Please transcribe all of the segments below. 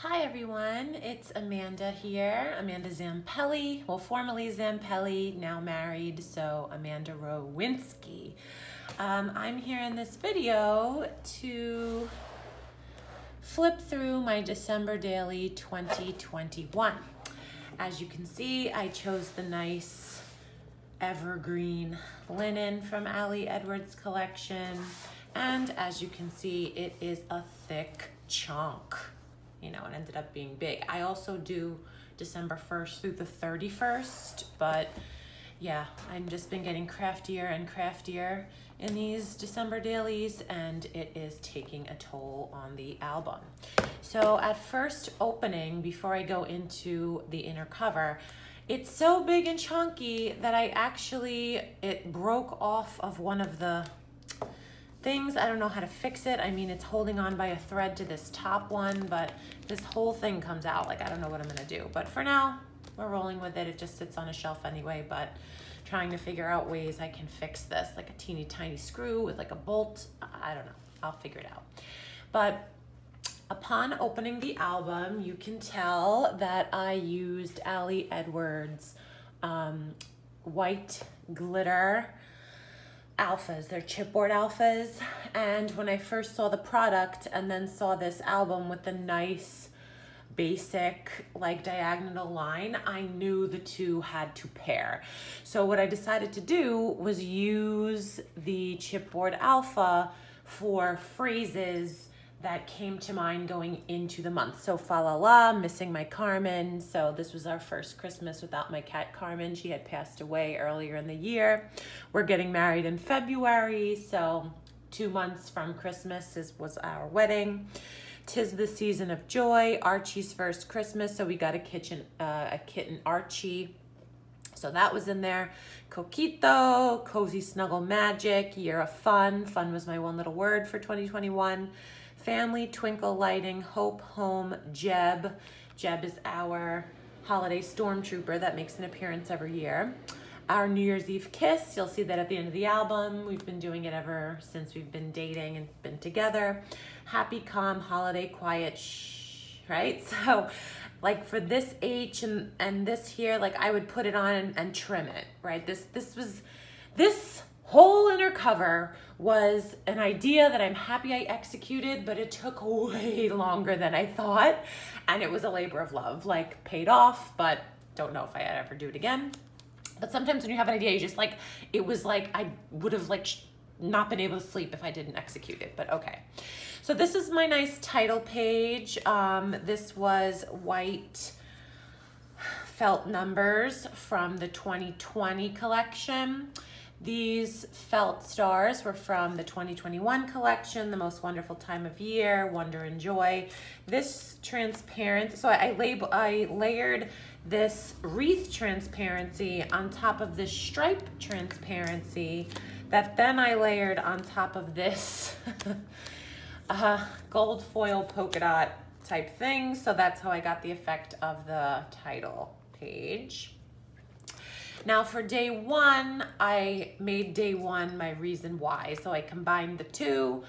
Hi everyone, it's Amanda here, Amanda Zampelli, well formerly Zampelli, now married, so Amanda Rowinski. I'm here in this video to flip through my December daily 2021. As you can see, I chose the nice evergreen linen from Ali Edwards' collection, and as you can see, it is a thick chunk. You know, it ended up being big. I also do December 1st through the 31st, but yeah, I've just been getting craftier and craftier in these December dailies, and it is taking a toll on the album. So at first opening, before I go into the inner cover, it's so big and chunky that it broke off of one of the things. I don't know how to fix it. I mean, it's holding on by a thread to this top one, but this whole thing comes out. Like, I don't know what I'm gonna do. But for now, we're rolling with it. It just sits on a shelf anyway, but trying to figure out ways I can fix this, like a teeny tiny screw with like a bolt. I don't know, I'll figure it out. But upon opening the album, you can tell that I used Ali Edwards white glitter alphas. They're chipboard alphas, and when I first saw the product and then saw this album with the nice basic like diagonal line, I knew the two had to pair. So what I decided to do was use the chipboard alpha for phrases that came to mind going into the month. So fa la la, missing my Carmen. So this was our first Christmas without my cat Carmen. She had passed away earlier in the year. We're getting married in February, so 2 months from Christmas was our wedding. 'Tis the season of joy, Archie's first Christmas, so we got a kitten Archie. So that was in there. Coquito, cozy snuggle magic, year of fun. Fun was my one little word for 2021. Family, twinkle lighting, hope, home, Jeb. Jeb is our holiday stormtrooper that makes an appearance every year. Our New Year's Eve kiss, you'll see that at the end of the album. We've been doing it ever since we've been dating and been together. Happy, calm, holiday, quiet, shh, right? So like for this H and this here, like I would put it on and trim it, right? This whole inner cover was an idea that I'm happy I executed, but it took way longer than I thought. And it was a labor of love, like paid off, but don't know if I'd ever do it again. But sometimes when you have an idea, you just like, it was like, I would have like not been able to sleep if I didn't execute it, but okay. So this is my nice title page. This was white felt numbers from the 2020 collection. These felt stars were from the 2021 collection, The Most Wonderful Time of Year, Wonder and Joy. This transparent, so I layered this wreath transparency on top of this stripe transparency that then I layered on top of this gold foil polka dot type thing. So that's how I got the effect of the title page. Now for day one, I made day one my reason why. So I combined the two.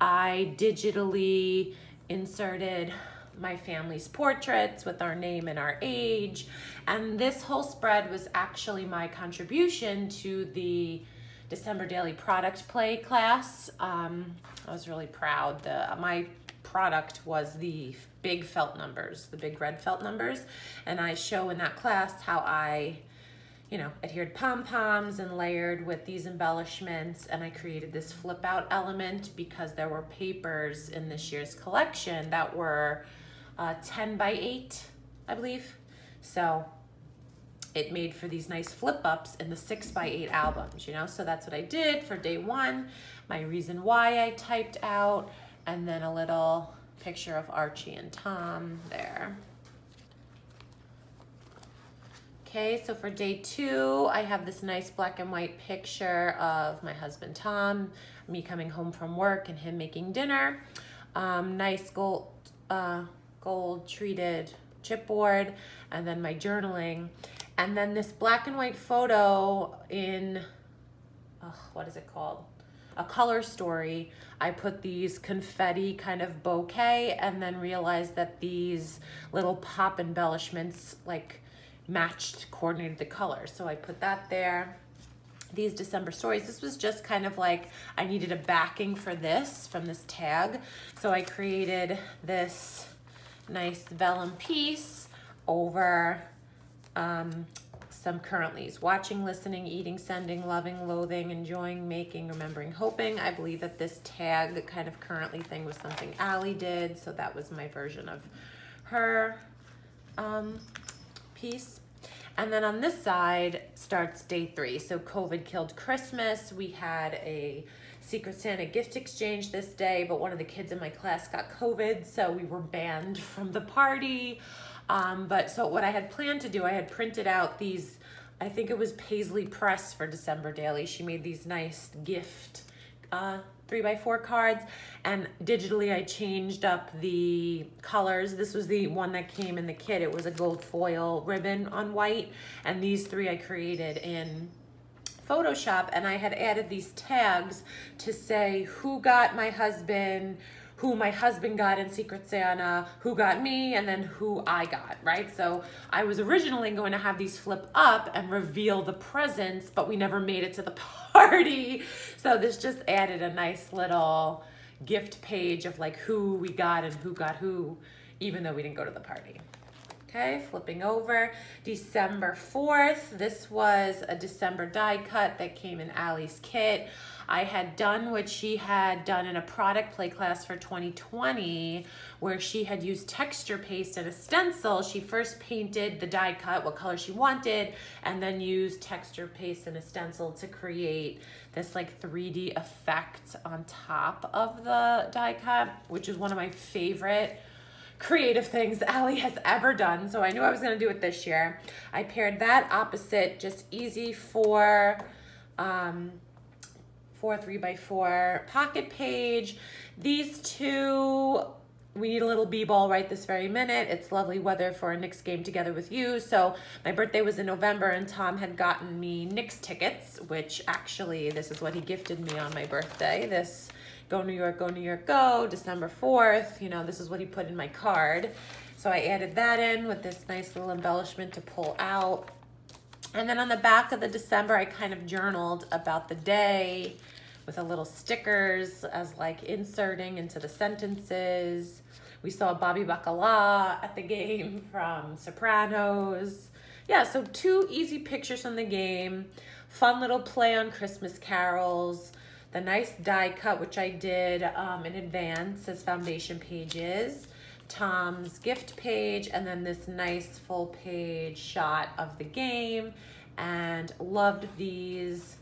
I digitally inserted my family's portraits with our name and our age. And this whole spread was actually my contribution to the December Daily Product Play class. I was really proud. My product was the big felt numbers, the big red felt numbers. And I show in that class how I adhered pom-poms and layered with these embellishments, and I created this flip out element because there were papers in this year's collection that were 10 by 8, I believe. So it made for these nice flip ups in the 6 by 8 albums, so that's what I did for day one. My reason why I typed out, and then a little picture of Archie and Tom there. Okay, so for day two, I have this nice black and white picture of my husband, Tom, me coming home from work and him making dinner. Nice gold treated chipboard, and then my journaling. And then this black and white photo in, what is it called? a color story, I put these confetti kind of bouquet and then realized that these little pop embellishments like matched, coordinated the colors. So I put that there. These December stories, this was just kind of like, I needed a backing for this from this tag. So I created this nice vellum piece over some currently's: watching, listening, eating, sending, loving, loathing, enjoying, making, remembering, hoping. I believe that this tag kind of currently thing was something Allie did, so that was my version of her piece. And then on this side starts day 3. So COVID killed Christmas. We had a Secret Santa gift exchange this day, but one of the kids in my class got COVID, so we were banned from the party. But so what I had planned to do, I had printed out these, I think it was Paisley Press for December Daily. She made these nice gift 3x4 cards, and digitally I changed up the colors. This was the one that came in the kit. It was a gold foil ribbon on white, and these 3 I created in Photoshop, and I had added these tags to say who got my husband, who my husband got in Secret Santa, who got me, and then who I got, right? So I was originally going to have these flip up and reveal the presents, but we never made it to the party. So this just added a nice little gift page of like who we got and who got who, even though we didn't go to the party. Okay, flipping over, December 4th. This was a December die cut that came in Allie's kit. I had done what she had done in a product play class for 2020, where she had used texture paste and a stencil. She first painted the die cut, what color she wanted, and then used texture paste and a stencil to create this like 3D effect on top of the die cut, which is one of my favorite creative things Allie has ever done. So I knew I was gonna do it this year. I paired that opposite, just easy for 3x4 pocket page. These 2, we need a little b-ball right this very minute. It's lovely weather for a Knicks game together with you. So my birthday was in November, and Tom had gotten me Knicks tickets, which actually this is what he gifted me on my birthday. This Go New York, Go New York, Go, December 4th. You know, this is what he put in my card. So I added that in with this nice little embellishment to pull out. And then on the back of the December, I kind of journaled about the day with a little stickers as like inserting into the sentences. We saw Bobby Bacala at the game from Sopranos. Yeah, so 2 easy pictures from the game, fun little play on Christmas carols, the nice die cut, which I did in advance as foundation pages, Tom's gift page, and then this nice full page shot of the game. And loved these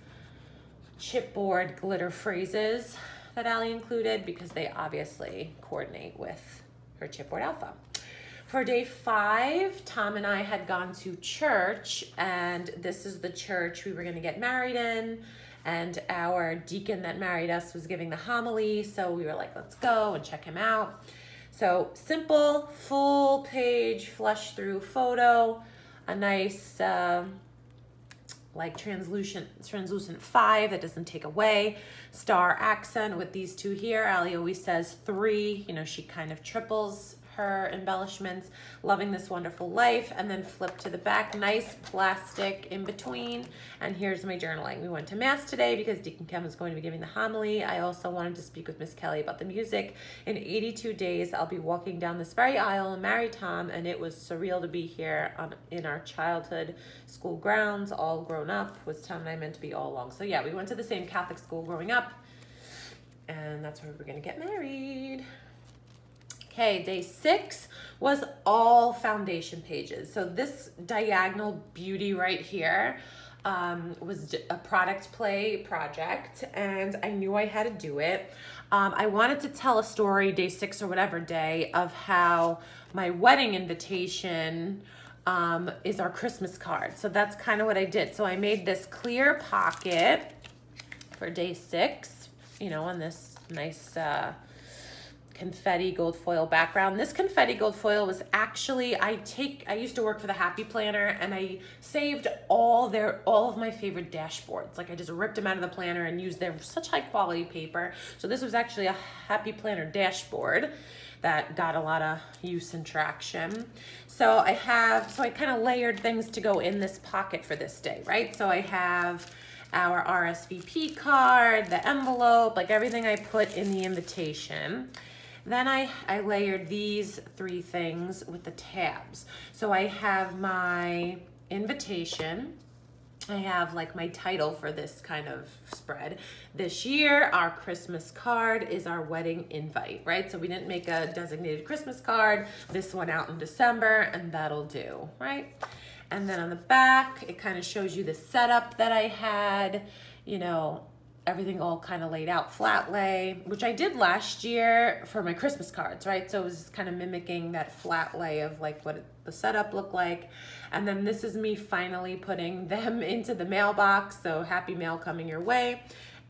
chipboard glitter phrases that Allie included because they obviously coordinate with her chipboard alpha. For day 5, Tom and I had gone to church, and this is the church we were gonna get married in, and our deacon that married us was giving the homily, so we were like, let's go and check him out. So simple, full page, flush through photo, a nice like translucent 5 that doesn't take away, star accent with these 2 here. Allie always says 3, you know, she kind of triples her embellishments. Loving this wonderful life. And then flip to the back, nice plastic in between. And here's my journaling. We went to mass today because Deacon Kem was going to be giving the homily. I also wanted to speak with Miss Kelly about the music. In 82 days, I'll be walking down this very aisle and marry Tom, and it was surreal to be here in our childhood school grounds, all grown up. Was Tom and I meant to be all along? So yeah, we went to the same Catholic school growing up, and that's where we're gonna get married. Okay, day 6 was all foundation pages. So this diagonal beauty right here was a product play project, and I knew I had to do it. I wanted to tell a story, day 6 or whatever day, of how my wedding invitation is our Christmas card. So that's kind of what I did. So I made this clear pocket for day 6, you know, on this nice confetti gold foil background. This confetti gold foil was actually, I used to work for the Happy Planner, and I saved all of my favorite dashboards. Like I just ripped them out of the planner and used their such high quality paper. So this was actually a Happy Planner dashboard that got a lot of use and traction. So I kind of layered things to go in this pocket for this day, right? So I have our RSVP card, the envelope, like everything I put in the invitation. Then I layered these 3 things with the tabs. So I have my invitation. I have like my title for this kind of spread. This year, our Christmas card is our wedding invite, right? So we didn't make a designated Christmas card. This went out in December, and that'll do, right? And then on the back, it kind of shows you the setup that I had, you know, everything all kind of laid out, flat lay, which I did last year for my Christmas cards, right? So it was kind of mimicking that flat lay of like what the setup looked like. And then this is me finally putting them into the mailbox. So happy mail coming your way,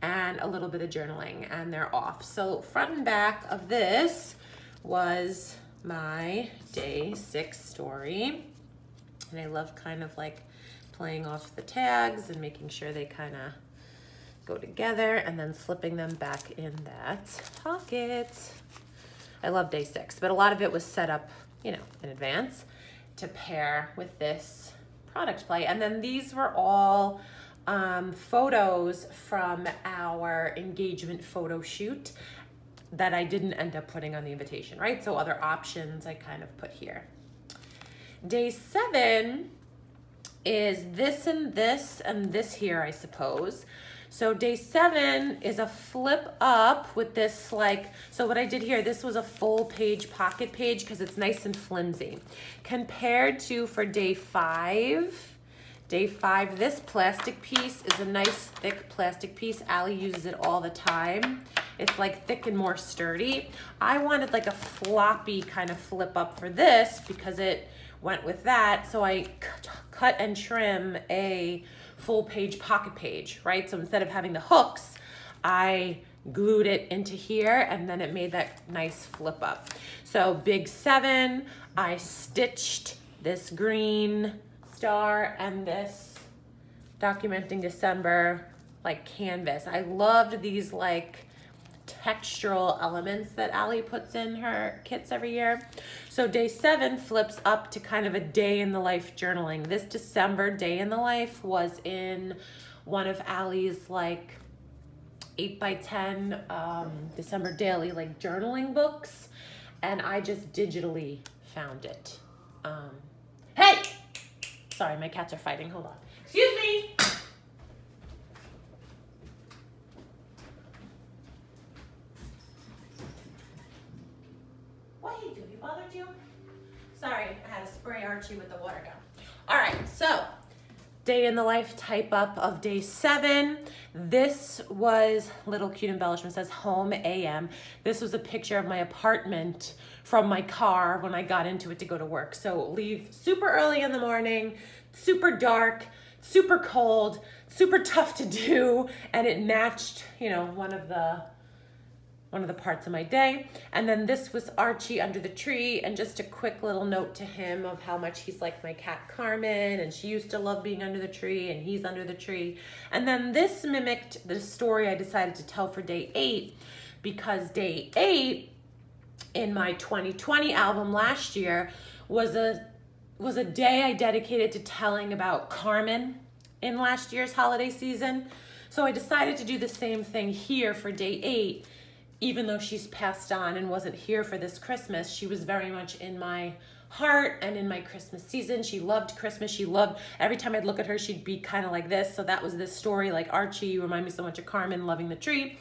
and a little bit of journaling, and they're off. So front and back of this was my day 6 story. And I love kind of like playing off the tags and making sure they kind of go together, and then slipping them back in that pocket. I love day 6, but a lot of it was set up, you know, in advance to pair with this product play. And then these were all photos from our engagement photo shoot that I didn't end up putting on the invitation, right? So other options I kind of put here. Day 7 is this and this and this here, I suppose. So day 7 is a flip up with this like, so what I did here, this was a full page pocket page because it's nice and flimsy. Compared to for day 5, this plastic piece is a nice thick plastic piece. Allie uses it all the time. It's like thick and more sturdy. I wanted like a floppy kind of flip up for this because it went with that. So I cut and trim a full page pocket page, right? So instead of having the hooks, I glued it into here, and then it made that nice flip up. So big 7, I stitched this green star and this documenting December like canvas. I loved these like textural elements that Allie puts in her kits every year. So day 7 flips up to kind of a day in the life journaling. This December day in the life was in one of Allie's like 8x10 December daily like journaling books, and I just digitally found it. Hey! Sorry, my cats are fighting. Hold on. Excuse me! Sorry, I had to spray Archie with the water gun. All right, so day in the life type up of day 7. This was little cute embellishment, says home AM. This was a picture of my apartment from my car when I got into it to go to work. So leave super early in the morning, super dark, super cold, super tough to do, and it matched, you know, one of the parts of my day. And then this was Archie under the tree, and just a quick little note to him of how much he's like my cat Carmen, and she used to love being under the tree, and he's under the tree. And then this mimicked the story I decided to tell for day 8, because day 8 in my 2020 album last year was a day I dedicated to telling about Carmen in last year's holiday season. So I decided to do the same thing here for day 8. Even though she's passed on and wasn't here for this Christmas, she was very much in my heart and in my Christmas season. She loved Christmas. She loved, every time I'd look at her, she'd be kind of like this. So that was this story, like Archie, you remind me so much of Carmen loving the tree.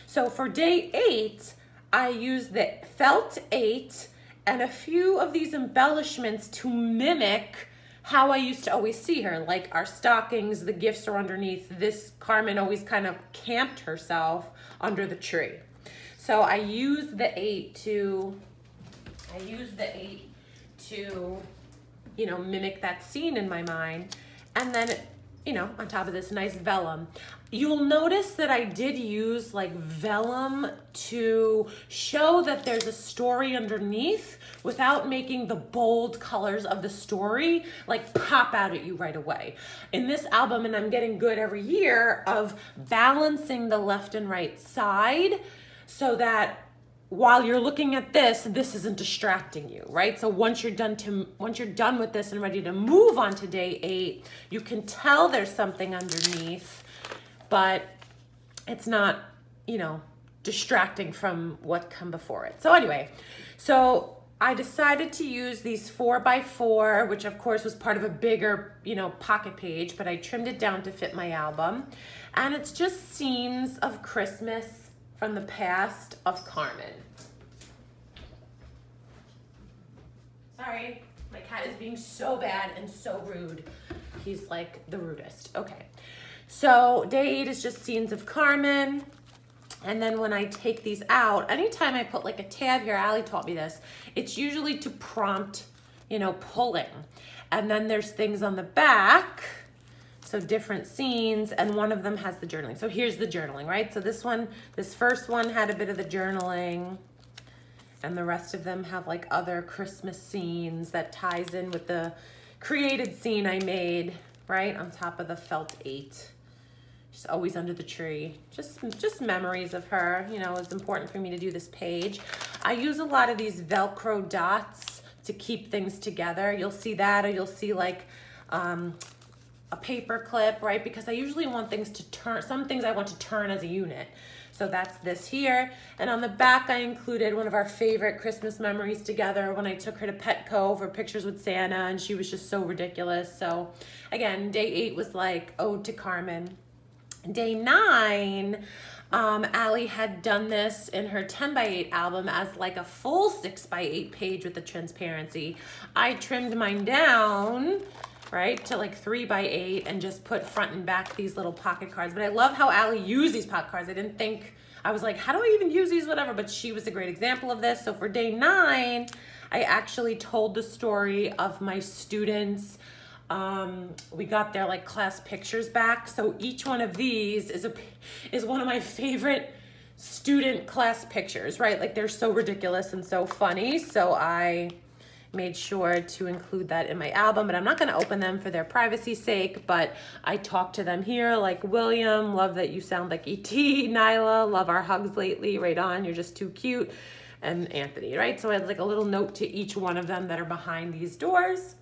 So for day 8, I used the felt 8 and a few of these embellishments to mimic how I used to always see her, like our stockings, the gifts are underneath. This Carmen always kind of camped herself under the tree. So I used the 8 to, you know, mimic that scene in my mind. And then you know, on top of this nice vellum. You'll notice that I did use like vellum to show that there's a story underneath without making the bold colors of the story like pop out at you right away. In this album, and I'm getting good every year of balancing the left and right side so that while you're looking at this, this isn't distracting you, right? So once you're done with this and ready to move on to day 8, you can tell there's something underneath, but it's not, you know, distracting from what come before it. So anyway, so I decided to use these 4x4, which of course was part of a bigger, you know, pocket page, but I trimmed it down to fit my album. And it's just scenes of Christmas from the past of Carmen. Sorry, my cat is being so bad and so rude. He's like the rudest. Okay, so day 8 is just scenes of Carmen. And then when I take these out, anytime I put like a tab here, Allie taught me this, it's usually to prompt, you know, pulling. And then there's things on the back, so different scenes, and one of them has the journaling. So here's the journaling, right? So this first one had a bit of the journaling, and the rest of them have like other Christmas scenes that ties in with the created scene I made, right? On top of the felt 8. She's always under the tree. Just memories of her. You know, it's important for me to do this page. I use a lot of these Velcro dots to keep things together. You'll see that, or you'll see like, a paper clip, right? Because I usually want things to turn, some things I want to turn as a unit. So that's this here. And on the back, I included one of our favorite Christmas memories together when I took her to Petco for pictures with Santa, and she was just so ridiculous. So again, day 8 was like Ode to Carmen. Day 9, Allie had done this in her 10x8 album as like a full 6x8 page with the transparency. I trimmed mine down, right, to like 3x8 and just put front and back these little pocket cards. But I love how Allie used these pocket cards. I didn't think, I was like, how do I even use these, whatever, but she was a great example of this. So for day 9, I actually told the story of my students. We got their like class pictures back. So each one of these is one of my favorite student class pictures, right? Like they're so ridiculous and so funny. So I made sure to include that in my album, but I'm not gonna open them for their privacy's sake, but I talked to them here, like William, love that you sound like E.T., Nyla, love our hugs lately, right on, you're just too cute, and Anthony, right? So I had like a little note to each one of them that are behind these doors.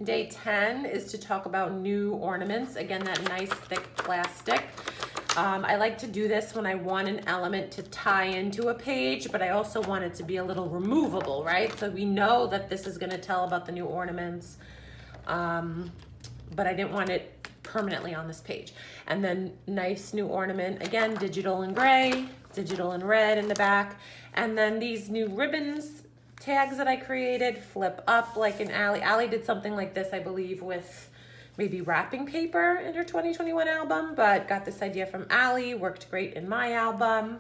Day 10 is to talk about new ornaments. Again, that nice thick plastic. I like to do this when I want an element to tie into a page, but I also want it to be a little removable, right? So we know that this is gonna tell about the new ornaments, but I didn't want it permanently on this page. And then nice new ornament, again, digital and gray, digital and red in the back. And then these new ribbons, tags that I created, flip up like in Allie. Allie did something like this, I believe, with maybe wrapping paper in her 2021 album, but got this idea from Allie, worked great in my album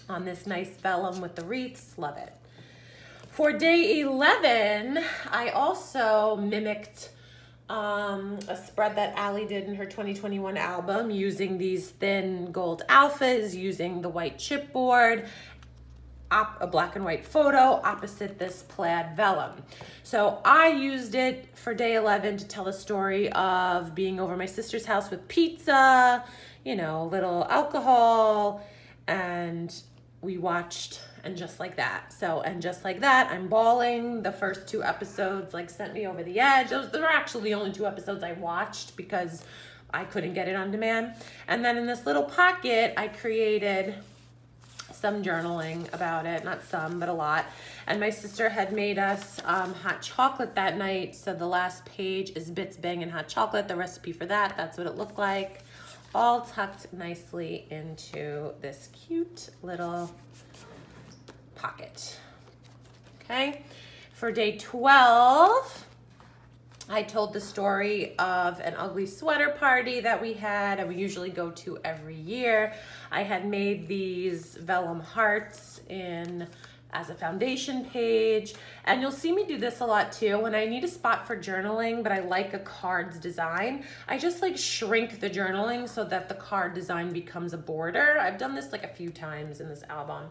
on this nice vellum with the wreaths, love it. For day 11, I also mimicked a spread that Allie did in her 2021 album using these thin gold alphas, using the white chipboard, a black and white photo opposite this plaid vellum. So I used it for day 11 to tell a story of being over my sister's house with pizza, you know, a little alcohol, and we watched And Just Like That. So, And Just Like That, I'm bawling. The first 2 episodes like sent me over the edge. Those are actually the only 2 episodes I watched because I couldn't get it on demand. And then in this little pocket, I created some journaling about it, not some, but a lot. And my sister had made us hot chocolate that night. So the last page is Bits Bangin' Hot Chocolate, the recipe for that. That's what it looked like. All tucked nicely into this cute little pocket. Okay, for day 12, I told the story of an ugly sweater party that we had and we usually go to every year. I had made these vellum hearts in as a foundation page. And you'll see me do this a lot too. When I need a spot for journaling, but I like a card's design, I just like shrink the journaling so that the card design becomes a border. I've done this like a few times in this album.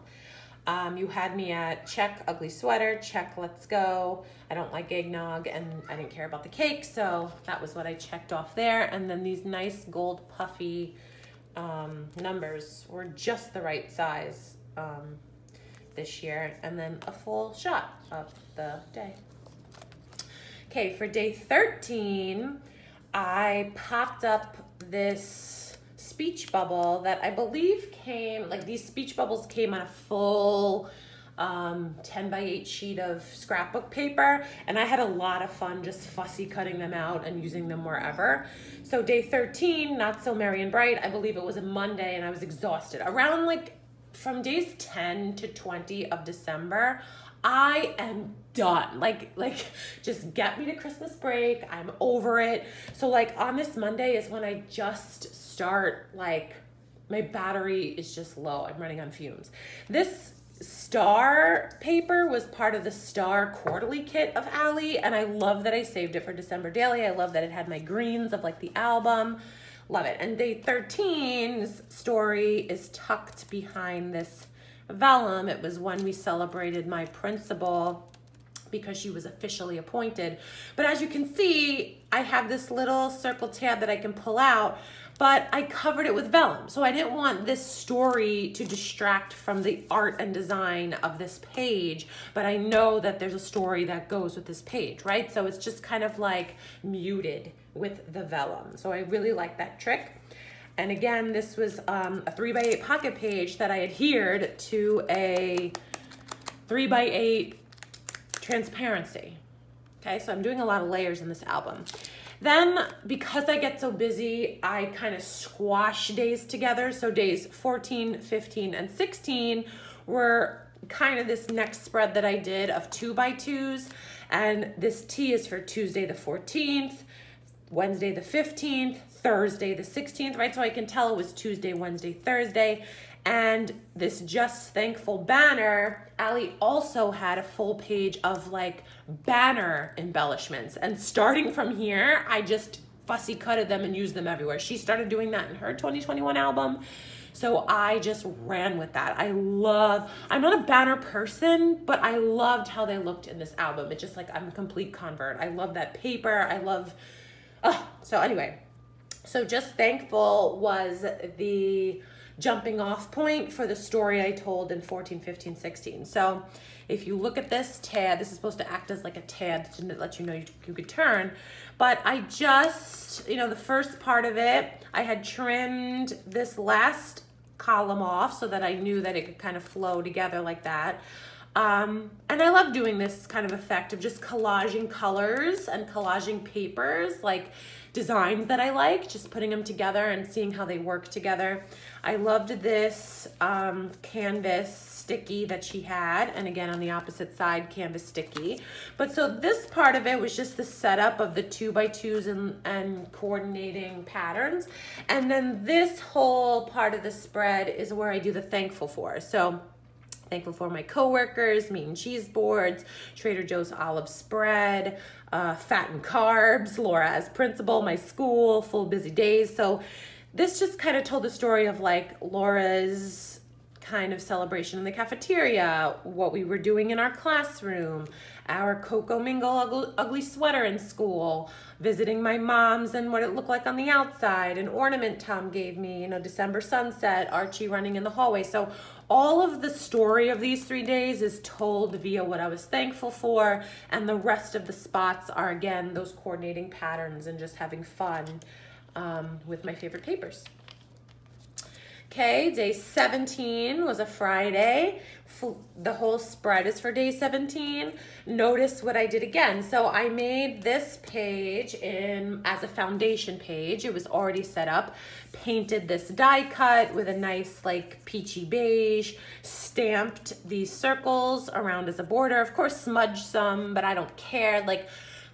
You had me at check ugly sweater, check let's go, I don't like eggnog, and I didn't care about the cake, so that was what I checked off there. And then these nice gold puffy numbers were just the right size this year. And then a full shot of the day. Okay, for day 13, I popped up this speech bubble that I believe came, like these speech bubbles came on a full 10 by 8 sheet of scrapbook paper, and I had a lot of fun just fussy cutting them out and using them wherever. So day 13, not so merry and bright, I believe it was a Monday, and I was exhausted. Around like from days 10 to 20 of December, I am done. Like just get me to Christmas break. I'm over it. So like on this Monday is when I just start, like my battery is just low. I'm running on fumes. This star paper was part of the star quarterly kit of Allie, and I love that I saved it for December daily. I love that it had my greens of like the album. Love it. And day 13's story is tucked behind this vellum. It was when we celebrated my principal because she was officially appointed. But as you can see, I have this little circle tab that I can pull out, but I covered it with vellum. So I didn't want this story to distract from the art and design of this page, but I know that there's a story that goes with this page, right? So it's just kind of like muted with the vellum. So I really like that trick. And again, this was a 3 by 8 pocket page that I adhered to a 3 by 8 transparency. Okay, so I'm doing a lot of layers in this album. Then, because I get so busy, I kind of squash days together. So days 14, 15, and 16 were kind of this next spread that I did of 2 by 2s. And this T is for Tuesday the 14th, Wednesday the 15th, Thursday the 16th, right? So I can tell it was Tuesday, Wednesday, Thursday. And this Just Thankful banner, Allie also had a full page of like banner embellishments. And starting from here, I just fussy cutted them and used them everywhere. She started doing that in her 2021 album. So I just ran with that. I'm not a banner person, but I loved how they looked in this album. It's just like, I'm a complete convert. I love that paper. So anyway, so Just Thankful was the jumping off point for the story I told in 14, 15, 16. So if you look at this tab, this is supposed to act as like a tab to let you know you could turn. But I just, the first part of it, I had trimmed this last column off so that I knew that it could kind of flow together like that. And I love doing this kind of effect of just collaging colors and collaging papers, like designs that I like, just putting them together and seeing how they work together. I loved this canvas sticky that she had, and again on the opposite side, canvas sticky. But so this part of it was just the setup of the 2 by 2s and coordinating patterns. And then this whole part of the spread is where I do the thankful for. So thankful for my coworkers, meat and cheese boards, Trader Joe's olive spread, fat and carbs, Laura as principal, my school, full busy days. So this just kind of told the story of like Laura's kind of celebration in the cafeteria, what we were doing in our classroom, our Cocoa Mingle ugly sweater in school, visiting my mom's and what it looked like on the outside, an ornament Tom gave me, December sunset, Archie running in the hallway. So all of the story of these 3 days is told via what I was thankful for, and the rest of the spots are, again, those coordinating patterns and just having fun with my favorite papers. Okay, day 17 was a Friday. The whole spread is for day 17. Notice what I did again. So I made this page as a foundation page. It was already set up. Painted this die cut with a nice like peachy beige. Stamped these circles around as a border. Of course, smudged some, but I don't care. Like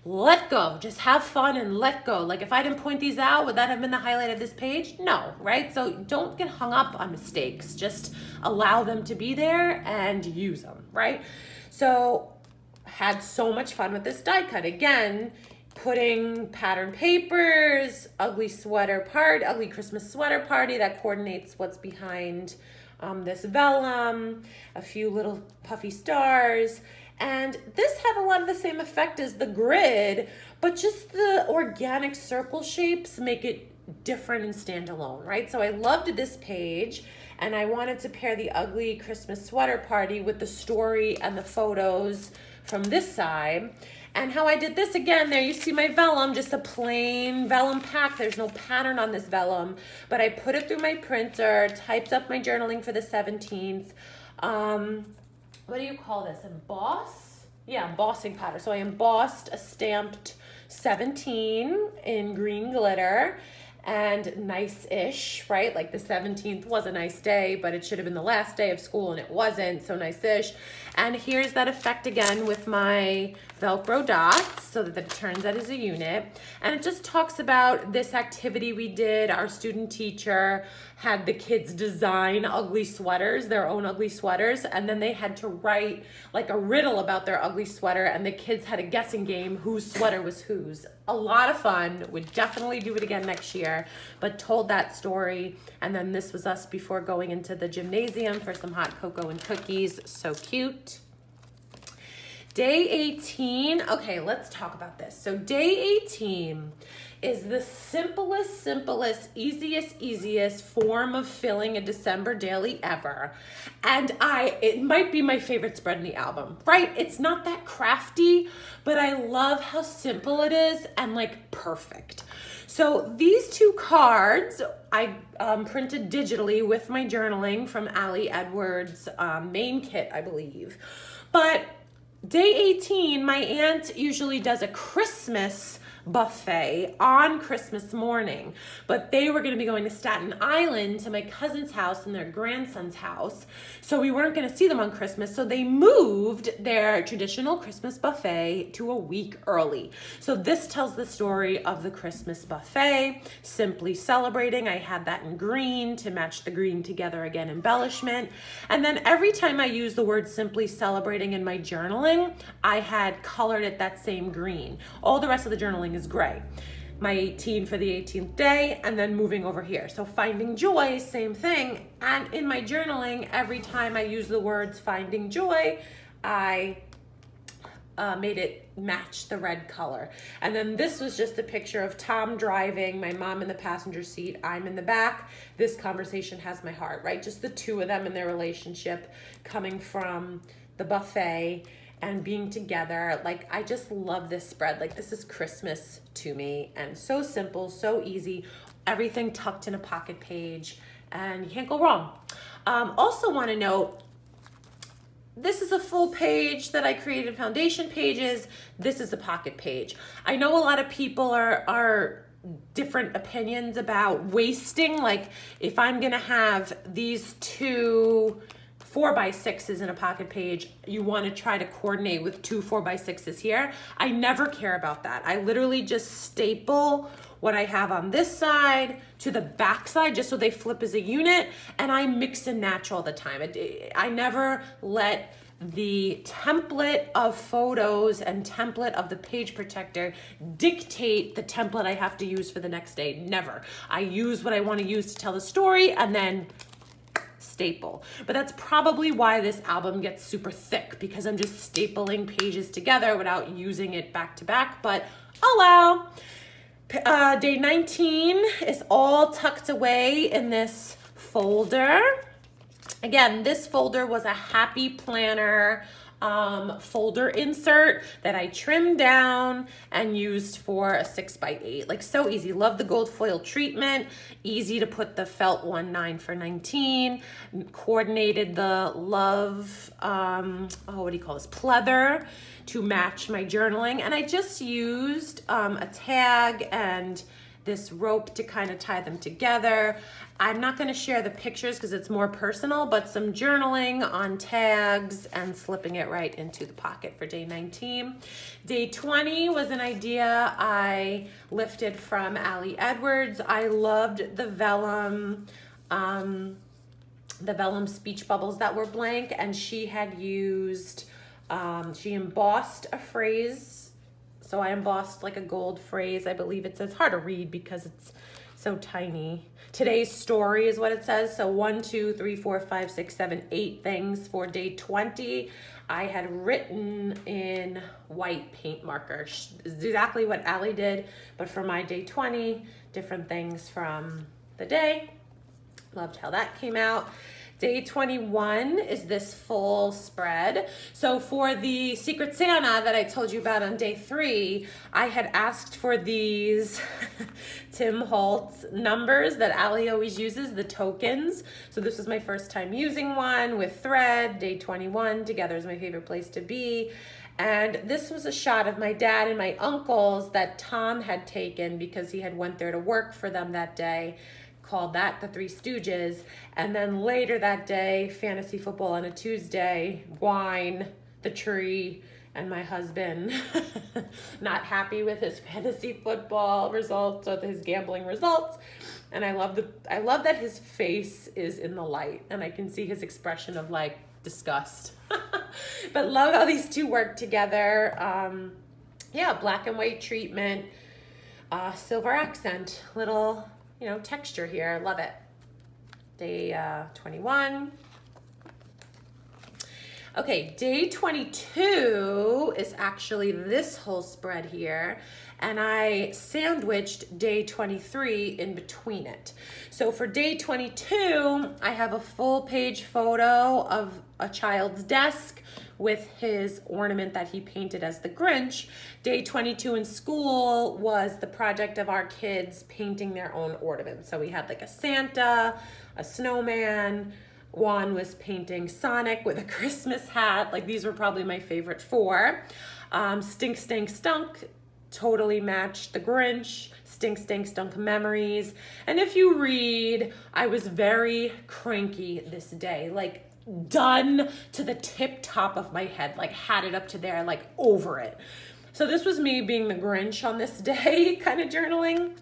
let go, just have fun and let go. Like if I didn't point these out, would that have been the highlight of this page? No, right? So don't get hung up on mistakes. Just allow them to be there and use them, right? So had so much fun with this die cut. Again, putting pattern papers, ugly Christmas sweater party that coordinates what's behind this vellum, a few little puffy stars. And this had a lot of the same effect as the grid, but just the organic circle shapes make it different and stand alone, right? So I loved this page, and I wanted to pair the ugly Christmas sweater party with the story and the photos from this side. And how I did this, again, there you see my vellum, just a plain vellum pack. There's no pattern on this vellum, but I put it through my printer, typed up my journaling for the 17th. What do you call this? Emboss? Yeah, embossing powder. So I embossed a stamped 17 in green glitter, and nice-ish, right? Like the 17th was a nice day, but it should have been the last day of school and it wasn't, so nice-ish. And here's that effect again with my Velcro dots so that it turns out as a unit. And it just talks about this activity we did. Our student teacher had the kids design ugly sweaters, their own ugly sweaters, and then they had to write like a riddle about their ugly sweater, and the kids had a guessing game whose sweater was whose. A lot of fun. Would definitely do it again next year, but told that story. And then this was us before going into the gymnasium for some hot cocoa and cookies. So cute. Day 18, okay, let's talk about this. So day 18 is the simplest, easiest form of filling a December daily ever. And it might be my favorite spread in the album, right? It's not that crafty, but I love how simple it is and like perfect. So these two cards I printed digitally with my journaling from Ali Edwards' main kit, I believe. But day 18, my aunt usually does a Christmas buffet on Christmas morning, but they were going to be going to Staten Island to my cousin's house and their grandson's house, so we weren't going to see them on Christmas, so they moved their traditional Christmas buffet to a week early. So this tells the story of the Christmas buffet, simply celebrating. I had that in green to match the green together again, embellishment. And then every time I use the word simply celebrating in my journaling, I had colored it that same green. All the rest of the journaling is gray. My 18 for the 18th day, and then moving over here. So finding joy, same thing. And in my journaling, every time I use the words finding joy, I made it match the red color. And then this was just a picture of Tom driving, my mom in the passenger seat, I'm in the back. This conversation has my heart, right? Just the two of them and their relationship coming from the buffet and being together. Like, I just love this spread. Like, this is Christmas to me, and so simple, so easy, everything tucked in a pocket page, and you can't go wrong. Also want to note, this is a full page that I created, foundation pages. This is a pocket page. I know a lot of people are different opinions about wasting. Like, if I'm gonna have these two 4x6s in a pocket page, you want to try to coordinate with two 4x6s here. I never care about that. I literally just staple what I have on this side to the back side just so they flip as a unit, and I mix and match all the time. I never let the template of photos and template of the page protector dictate the template I have to use for the next day. Never. I use what I want to use to tell the story, and then staple. But that's probably why this album gets super thick, because I'm just stapling pages together without using it back to back, but oh well. Day 19 is all tucked away in this folder. Again, this folder was a Happy Planner folder insert that I trimmed down and used for a 6x8. Like, so easy. Love the gold foil treatment. Easy to put the felt 1/9 for 19. Coordinated the love, what do you call this? Pleather to match my journaling. And I just used a tag and this rope to kind of tie them together. I'm not going to share the pictures because it's more personal, but some journaling on tags and slipping it right into the pocket for day 19. Day 20 was an idea I lifted from Allie Edwards. I loved the vellum speech bubbles that were blank, and she had used, she embossed a phrase. So I embossed like a gold phrase. I believe it says, hard to read because it's so tiny. Today's story is what it says. So 1, 2, 3, 4, 5, 6, 7, 8 things for day 20. I had written in white paint marker, exactly what Allie did, but for my day 20, different things from the day. Loved how that came out. Day 21 is this full spread. So for the Secret Santa that I told you about on day 3, I had asked for these Tim Holtz numbers that Allie always uses, the tokens. So this was my first time using one with thread. Day 21, together is my favorite place to be. And this was a shot of my dad and my uncles that Tom had taken because he had went there to work for them that day. Called that the Three Stooges. And then later that day, fantasy football on a Tuesday, wine, the tree, and my husband not happy with his fantasy football results or his gambling results. And I love that his face is in the light and I can see his expression of like disgust. But love how these two work together. Yeah, black and white treatment, silver accent, little, you know, texture here. Love it. Day 21. Okay, day 22 is actually this whole spread here, and I sandwiched day 23 in between it. So for day 22, I have a full page photo of a child's desk with his ornament that he painted as the Grinch. Day 22 in school was the project of our kids painting their own ornaments. So we had like a Santa, a snowman. Juan was painting Sonic with a Christmas hat. Like these were probably my favorite 4. Stink, Stink, Stunk totally matched the Grinch. Stink, Stink, Stunk memories. And if you read, I was very cranky this day. Like done to the tip top of my head, like had it up to there, like over it. So this was me being the Grinch on this day, kind of journaling.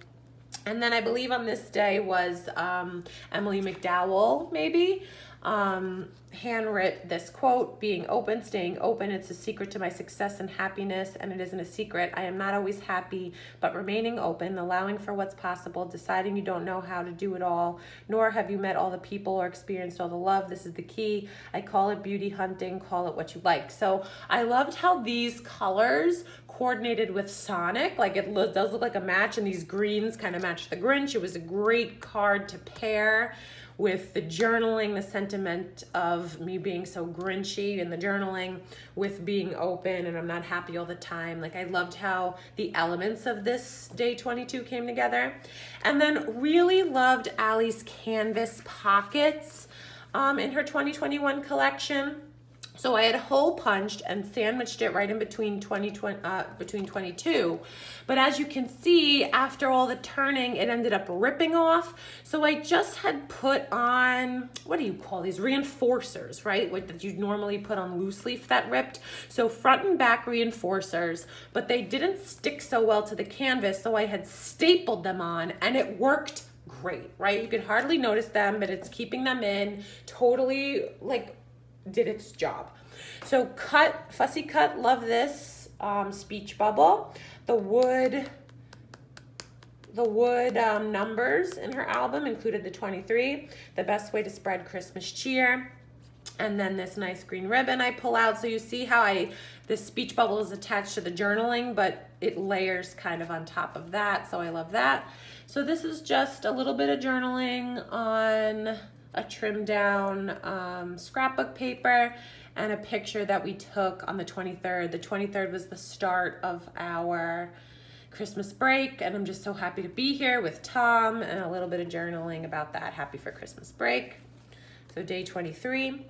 And then I believe on this day was Emily McDowell, maybe, handwrote this quote, being open, staying open. It's a secret to my success and happiness, and it isn't a secret. I am not always happy, but remaining open, allowing for what's possible, deciding you don't know how to do it all, nor have you met all the people or experienced all the love. This is the key. I call it beauty hunting, call it what you like. So I loved how these colors coordinated with Sonic. Like it does look like a match, and these greens kind of match the Grinch. It was a great card to pair with the journaling, the sentiment of me being so Grinchy, and the journaling with being open and I'm not happy all the time. Like I loved how the elements of this day 22 came together. And then really loved Allie's canvas pockets in her 2021 collection. So I had hole punched and sandwiched it right in between 22. But as you can see, after all the turning, it ended up ripping off. So I just had put on, what do you call these? Reinforcers, right? Like that you normally put on loose leaf that ripped. So front and back reinforcers, but they didn't stick so well to the canvas. So I had stapled them on and it worked great, right? You could hardly notice them, but it's keeping them in. Totally like did its job. So fussy cut, love this speech bubble. The wood numbers in her album included the 23, the best way to spread Christmas cheer. And then this nice green ribbon I pull out. So you see how this speech bubble is attached to the journaling, but it layers kind of on top of that. So I love that. So this is just a little bit of journaling on a trimmed down scrapbook paper and a picture that we took on the 23rd. The 23rd was the start of our Christmas break, and I'm just so happy to be here with Tom, and a little bit of journaling about that. Happy for Christmas break. So day 23.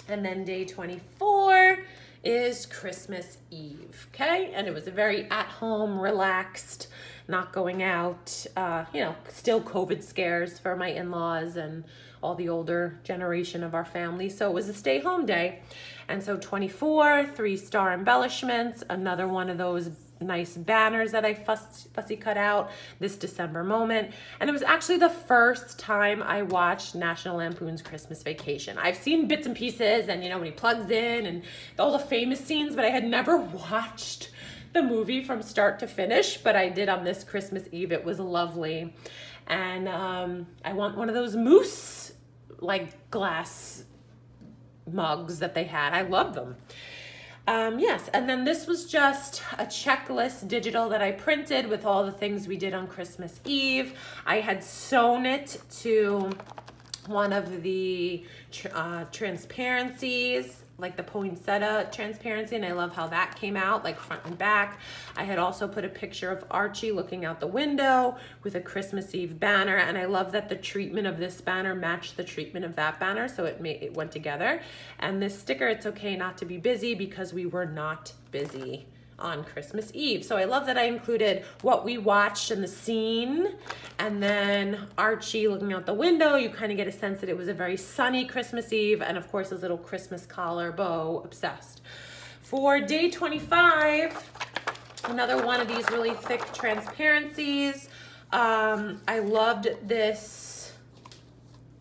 And then day 24 is Christmas Eve, okay? And it was a very at-home, relaxed, not going out, you know, still COVID scares for my in-laws and all the older generation of our family. So it was a stay-home day. And so 24, 3-star embellishments, another one of those nice banners that I fussy cut out this December moment. And it was actually the first time I watched National Lampoon's Christmas Vacation. I've seen bits and pieces and, you know, when he plugs in and all the famous scenes, but I had never watched the movie from start to finish, but I did on this Christmas Eve. It was lovely. And I want one of those moose like glass mugs that they had. I love them. Yes, and then this was just a checklist digital that I printed with all the things we did on Christmas Eve. I had sewn it to one of the transparencies, like the poinsettia transparency, and I love how that came out, like front and back. I had also put a picture of Archie looking out the window with a Christmas Eve banner, and I love that the treatment of this banner matched the treatment of that banner, so it went together. And this sticker, it's okay not to be busy, because we were not busy on Christmas Eve. So I love that I included what we watched in the scene, and then Archie looking out the window. You kind of get a sense that it was a very sunny Christmas Eve, and of course his little Christmas collar bow, obsessed. For day 25, another one of these really thick transparencies. I loved this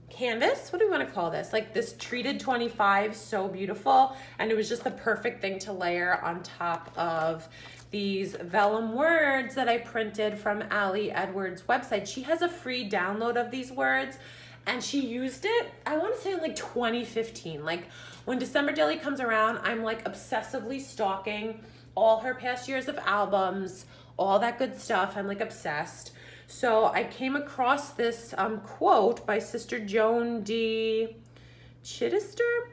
canvas, what do we want to call this? Like this treated 25, so beautiful. And it was just the perfect thing to layer on top of these vellum words that I printed from Ali Edwards' website. She has a free download of these words, and she used it, I want to say in like 2015. Like when December Daily comes around, I'm like obsessively stalking all her past years of albums, all that good stuff. I'm like obsessed. So I came across this quote by Sister Joan D. Chittister,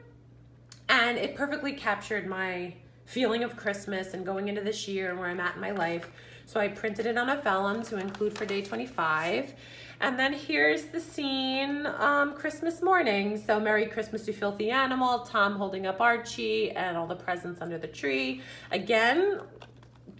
and it perfectly captured my feeling of Christmas and going into this year and where I'm at in my life. So I printed it on a vellum to include for day 25. And then here's the scene, Christmas morning. So Merry Christmas, you filthy animal, Tom holding up Archie and all the presents under the tree. Again,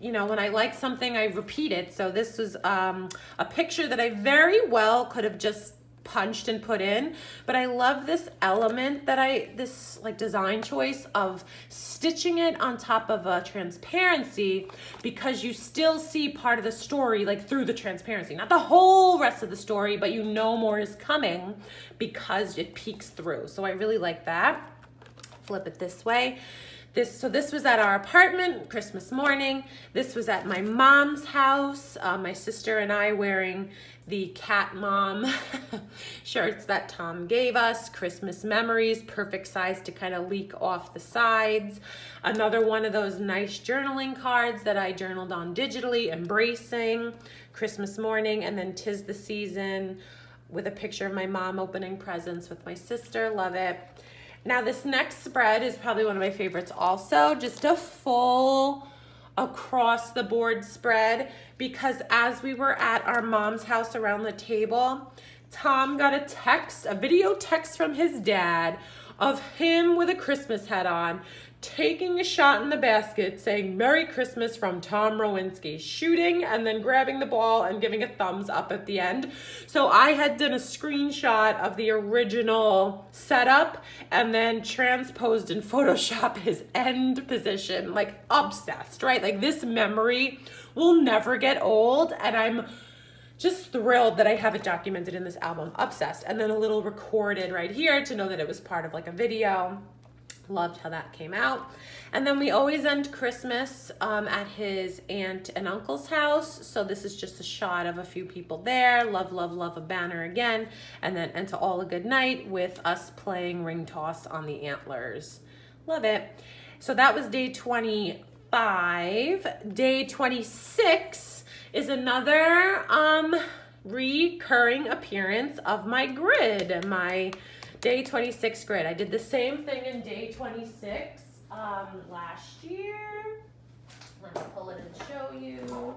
you know, when I like something, I repeat it. So this was a picture that I very well could have just punched and put in, but I love this element that this like design choice of stitching it on top of a transparency, because you still see part of the story like through the transparency, not the whole rest of the story, but you know more is coming because it peeks through. So I really like that. Flip it this way. So this was at our apartment, Christmas morning. This was at my mom's house. My sister and I wearing the Cat Mom shirts that Tom gave us. Christmas memories, perfect size to kind of leak off the sides. Another one of those nice journaling cards that I journaled on digitally, embracing Christmas morning, and then 'Tis the Season with a picture of my mom opening presents with my sister. Love it. Now this next spread is probably one of my favorites also, just a full across the board spread, because as we were at our mom's house around the table, Tom got a video text from his dad of him with a Christmas hat on, taking a shot in the basket saying Merry Christmas from Tom Rowinski, shooting and then grabbing the ball and giving a thumbs up at the end. So I had done a screenshot of the original setup and then transposed in Photoshop his end position, like obsessed, right? Like this memory will never get old, and I'm just thrilled that I have it documented in this album, obsessed. And then a little recorded right here to know that it was part of like a video. Loved how that came out. And then we always end Christmas at his aunt and uncle's house. So this is just a shot of a few people there. Love, love, love a banner again. And then And to All a Good Night with us playing ring toss on the antlers. Love it. So that was day 25. Day 26 is another recurring appearance of my grid, my day 26 grid. I did the same thing in day 26 last year. Let me pull it and show you.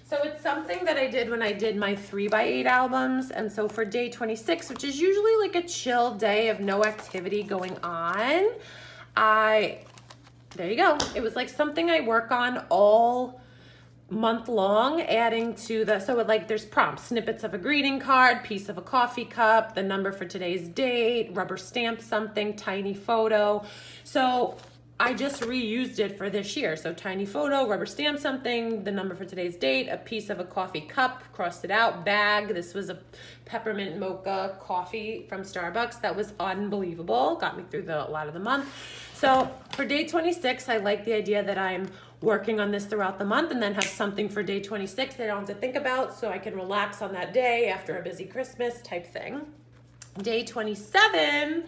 So it's something that I did when I did my 3x8 albums. And so for day 26, which is usually like a chill day of no activity going on, I there you go. It was like something I work on all month long, adding to the, so it like there's prompts, snippets of a greeting card, piece of a coffee cup, the number for today's date, rubber stamp something, tiny photo. So I just reused it for this year. So tiny photo, rubber stamp something, the number for today's date, a piece of a coffee cup, crossed it out, bag. This was a peppermint mocha coffee from Starbucks. That was unbelievable. Got me through a lot of the month. So for day 26, I like the idea that I'm working on this throughout the month and then have something for day 26 that I don't have to think about so I can relax on that day after a busy Christmas type thing. Day 27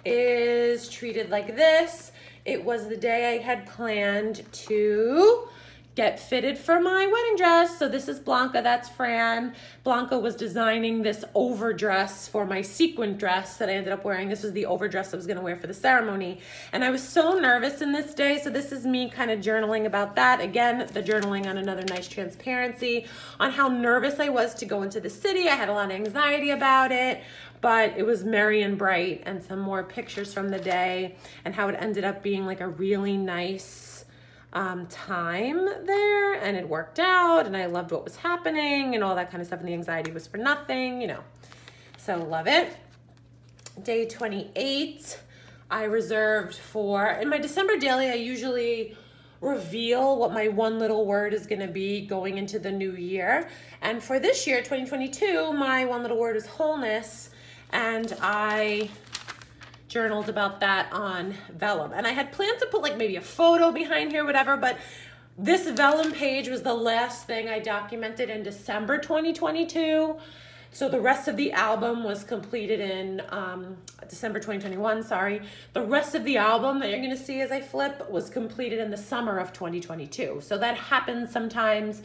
is treated like this. It was the day I had planned to get fitted for my wedding dress. So this is Blanca, that's Fran. Blanca was designing this overdress for my sequin dress that I ended up wearing. This was the overdress I was gonna wear for the ceremony. And I was so nervous in this day. So this is me kind of journaling about that. Again, the journaling on another nice transparency on how nervous I was to go into the city. I had a lot of anxiety about it, but it was merry and bright, and some more pictures from the day and how it ended up being like a really nice time there, and it worked out, and I loved what was happening and all that kind of stuff, and the anxiety was for nothing, you know. So love it. Day 28, I reserved for, in my December daily, I usually reveal what my one little word is going to be going into the new year. And for this year, 2022, my one little word is wholeness, and I journaled about that on vellum. And I had planned to put like maybe a photo behind here, whatever, but this vellum page was the last thing I documented in December 2022. So the rest of the album was completed in December 2021, sorry. The rest of the album that you're gonna see as I flip was completed in the summer of 2022. So that happens sometimes.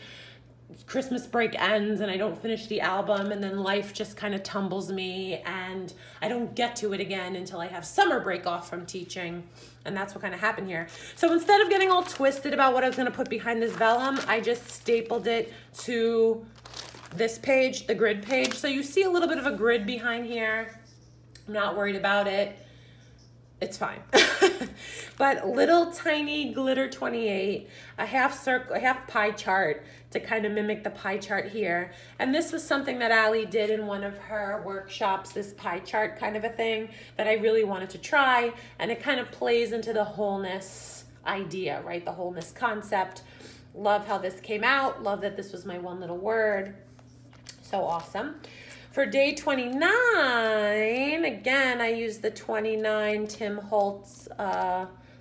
Christmas break ends and I don't finish the album, and then life just kind of tumbles me and I don't get to it again until I have summer break off from teaching. And that's what kind of happened here. So instead of getting all twisted about what I was going to put behind this vellum, I just stapled it to this page, the grid page. So you see a little bit of a grid behind here. I'm not worried about it. It's fine. But little tiny glitter 28, a half circle, a half pie chart to kind of mimic the pie chart here. And this was something that Allie did in one of her workshops, this pie chart kind of a thing that I really wanted to try. And it kind of plays into the wholeness idea, right? The wholeness concept. Love how this came out. Love that this was my one little word. So awesome. For day 29, again, I used the 29 Tim Holtz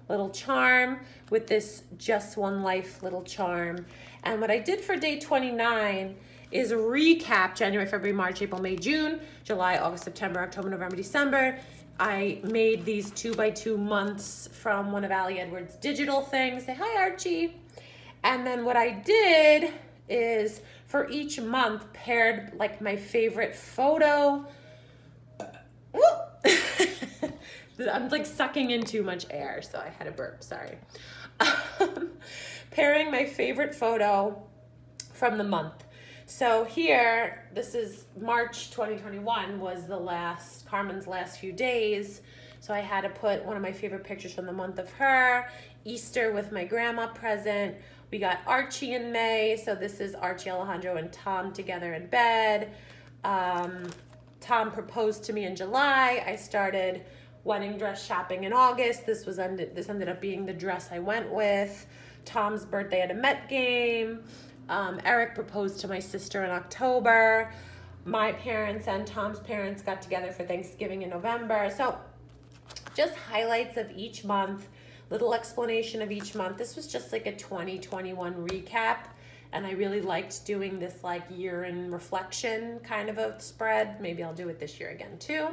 little charm with this Just One Life little charm. And what I did for day 29 is recap January, February, March, April, May, June, July, August, September, October, November, December. I made these 2x2 months from one of Allie Edwards' digital things. Say hi, Archie. And then what I did is for each month paired like my favorite photo. I'm like sucking in too much air, so I had a burp, sorry. Pairing my favorite photo from the month. So here, this is March 2021 was the last, Carmen's last few days. So I had to put one of my favorite pictures from the month of her, Easter with my grandma present. We got Archie in May, so this is Archie, Alejandro, and Tom together in bed. Tom proposed to me in July. I started wedding dress shopping in August. This ended up being the dress I went with. Tom's birthday at a Met game. Eric proposed to my sister in October. My parents and Tom's parents got together for Thanksgiving in November. So just highlights of each month. Little explanation of each month. This was just like a 2021 recap, and I really liked doing this like year in reflection kind of a spread. Maybe I'll do it this year again too.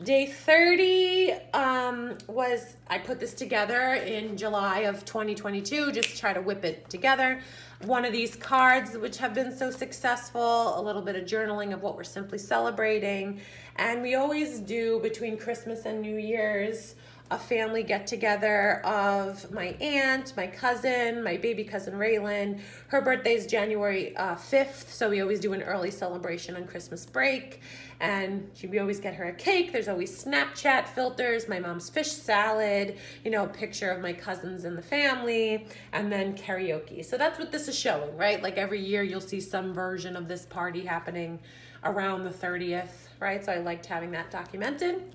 Day 30 I put this together in July of 2022, just to try to whip it together. One of these cards, which have been so successful, a little bit of journaling of what we're simply celebrating. And we always do between Christmas and New Year's a family get together of my aunt, my cousin, my baby cousin Raylan. Her birthday is January 5th, so we always do an early celebration on Christmas break. And we always get her a cake. There's always Snapchat filters, my mom's fish salad, you know, a picture of my cousins and the family, and then karaoke. So that's what this is showing, right? Like every year you'll see some version of this party happening around the 30th, right? So I liked having that documented.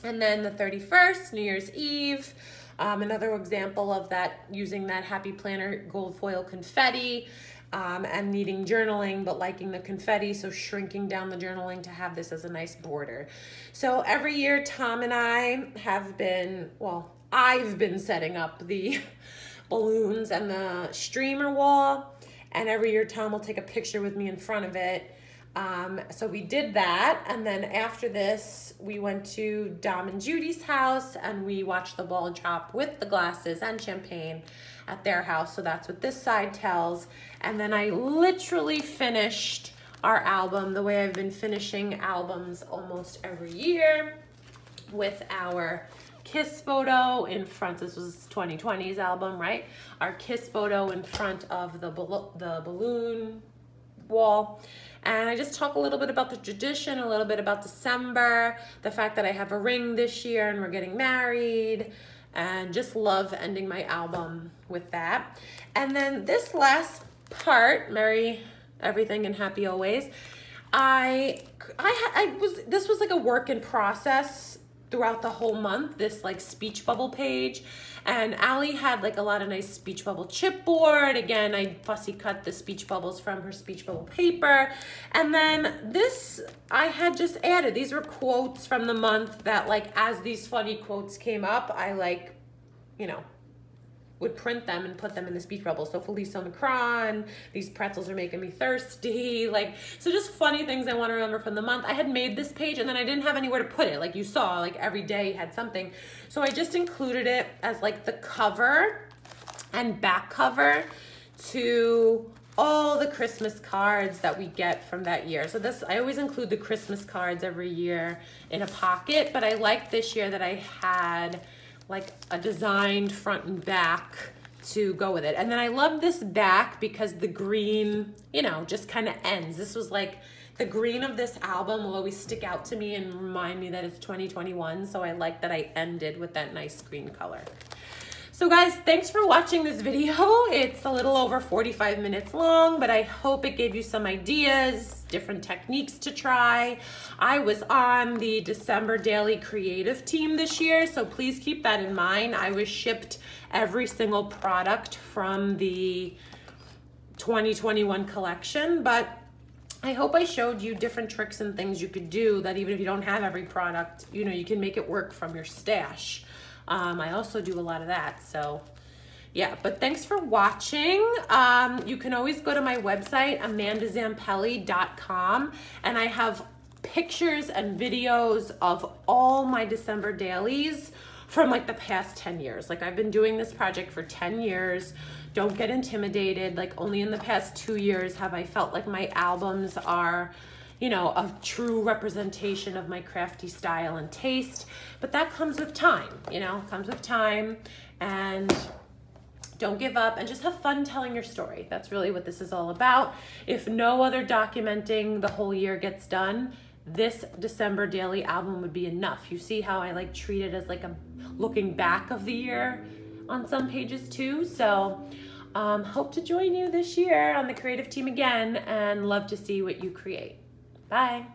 And then the 31st, New Year's Eve, another example of that, using that Happy Planner gold foil confetti, and needing journaling, but liking the confetti, so shrinking down the journaling to have this as a nice border. So every year, Tom and I have been, well, I've been setting up the balloons and the streamer wall, and every year Tom will take a picture with me in front of it. So we did that, and then after this, we went to Dom and Judy's house, and we watched the ball drop with the glasses and champagne at their house. So that's what this side tells. And then I literally finished our album the way I've been finishing albums almost every year, with our kiss photo in front. This was 2020's album, right? Our kiss photo in front of the balloon wall. And I just talk a little bit about the tradition, a little bit about December, the fact that I have a ring this year and we're getting married, and just love ending my album with that. And then this last part, Merry Everything and Happy Always, this was like a work in process throughout the whole month, this like speech bubble page. And Allie had like a lot of nice speech bubble chipboard. Again, I fussy cut the speech bubbles from her speech bubble paper. And then this, I had just added, these were quotes from the month that, like, as these funny quotes came up, I like, you know, would print them and put them in the speech bubble. So Felice Omicron, these pretzels are making me thirsty. Like, so just funny things I want to remember from the month. I had made this page and then I didn't have anywhere to put it. Like you saw, like every day had something. So I just included it as like the cover and back cover to all the Christmas cards that we get from that year. So this, I always include the Christmas cards every year in a pocket, but I like this year that I had like a designed front and back to go with it. And then I love this back because the green, you know, just kind of ends. This was like, the green of this album will always stick out to me and remind me that it's 2021. So I like that I ended with that nice green color. So guys, thanks for watching this video. It's a little over 45 minutes long, but I hope it gave you some ideas, different techniques to try. I was on the December Daily Creative team this year, so please keep that in mind. I was shipped every single product from the 2021 collection, but I hope I showed you different tricks and things you could do that even if you don't have every product, you know, you can make it work from your stash. I also do a lot of that, so yeah, but thanks for watching. You can always go to my website, amandazampelli.com, and I have pictures and videos of all my December dailies from like the past 10 years. Like I've been doing this project for 10 years. Don't get intimidated. Like only in the past 2 years have I felt like my albums are, you know, a true representation of my crafty style and taste. But that comes with time, you know, comes with time. And don't give up and just have fun telling your story. That's really what this is all about. If no other documenting the whole year gets done, this December daily album would be enough. You see how I like treat it as like a looking back of the year on some pages too. So hope to join you this year on the creative team again and love to see what you create. Bye.